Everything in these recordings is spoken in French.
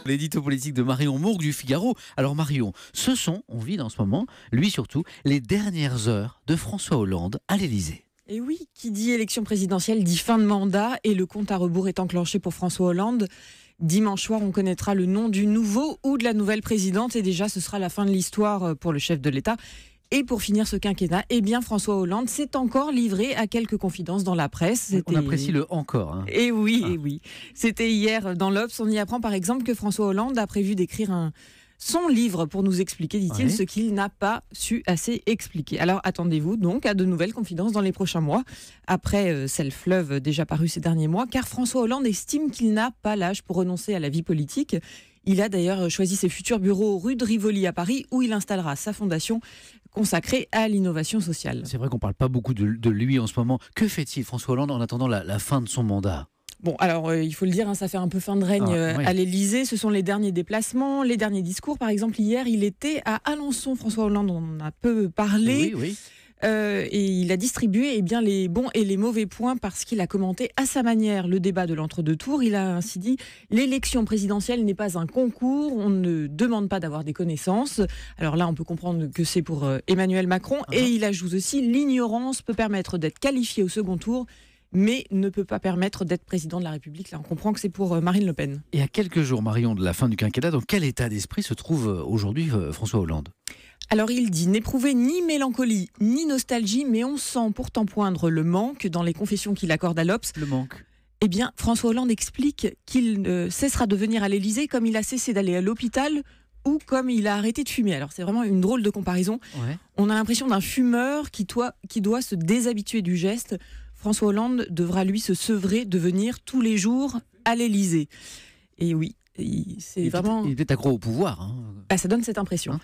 L'édito politique de Marion Mourgue du Figaro. Alors Marion, ce sont, on vit en ce moment, lui surtout, les dernières heures de François Hollande à l'Élysée. Et oui, qui dit élection présidentielle dit fin de mandat et le compte à rebours est enclenché pour François Hollande. Dimanche soir, on connaîtra le nom du nouveau ou de la nouvelle présidente et déjà ce sera la fin de l'histoire pour le chef de l'État. Et pour finir ce quinquennat, eh bien François Hollande s'est encore livré à quelques confidences dans la presse. On apprécie le encore. Hein. Et oui. C'était hier dans l'Obs. On y apprend par exemple que François Hollande a prévu d'écrire son livre pour nous expliquer, dit-il, ce qu'il n'a pas su assez expliquer. Alors attendez-vous donc à de nouvelles confidences dans les prochains mois, après celle fleuve déjà parue ces derniers mois, car François Hollande estime qu'il n'a pas l'âge pour renoncer à la vie politique. Il a d'ailleurs choisi ses futurs bureaux rue de Rivoli à Paris, où il installera sa fondation consacrée à l'innovation sociale. C'est vrai qu'on ne parle pas beaucoup de lui en ce moment. Que fait-il, François Hollande, en attendant la fin de son mandat ? Bon, alors il faut le dire, ça fait un peu fin de règne à l'Élysée. Ce sont les derniers déplacements, les derniers discours. Par exemple, hier, il était à Alençon. François Hollande, on en a peu parlé. Oui. Et il a distribué les bons et les mauvais points parce qu'il a commenté à sa manière le débat de l'entre-deux tours. Il a ainsi dit « L'élection présidentielle n'est pas un concours, on ne demande pas d'avoir des connaissances ». Alors là, on peut comprendre que c'est pour Emmanuel Macron. Et il ajoute aussi « L'ignorance peut permettre d'être qualifié au second tour ». Mais ne peut pas permettre d'être président de la République. Là, on comprend que c'est pour Marine Le Pen. Et à quelques jours, Marion, de la fin du quinquennat, dans quel état d'esprit se trouve aujourd'hui François Hollande ? Alors il dit n'éprouver ni mélancolie ni nostalgie, mais on sent pourtant poindre le manque dans les confessions qu'il accorde à l'Obs. Le manque ? Eh bien, François Hollande explique qu'il cessera de venir à l'Élysée comme il a cessé d'aller à l'hôpital ou comme il a arrêté de fumer. Alors c'est vraiment une drôle de comparaison. Ouais. On a l'impression d'un fumeur qui doit se déshabituer du geste. François Hollande devra lui se sevrer de venir tous les jours à l'Élysée. Et oui, il était accro au pouvoir. Hein. Ça donne cette impression.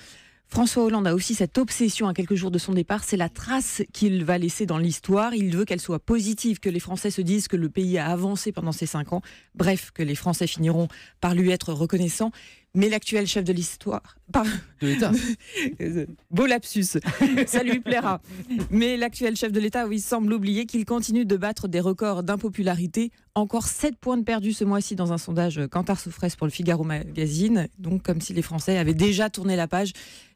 François Hollande a aussi cette obsession à quelques jours de son départ, c'est la trace qu'il va laisser dans l'histoire. Il veut qu'elle soit positive, que les Français se disent que le pays a avancé pendant ces 5 ans. Bref, que les Français finiront par lui être reconnaissants. Mais l'actuel chef de l'histoire... De l'État. Beau lapsus, ça lui plaira. Mais l'actuel chef de l'État, oui, semble oublier qu'il continue de battre des records d'impopularité. Encore 7 points de perdus ce mois-ci dans un sondage Kantar Sofres pour le Figaro Magazine. Donc comme si les Français avaient déjà tourné la page.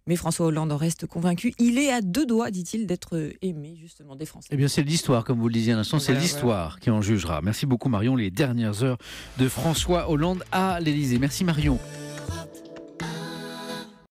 Mais François Hollande en reste convaincu. Il est à 2 doigts, dit-il, d'être aimé justement des Français. Eh bien c'est l'histoire, comme vous le disiez à l'instant, c'est l'histoire qui en jugera. Merci beaucoup Marion, les dernières heures de François Hollande à l'Élysée. Merci Marion.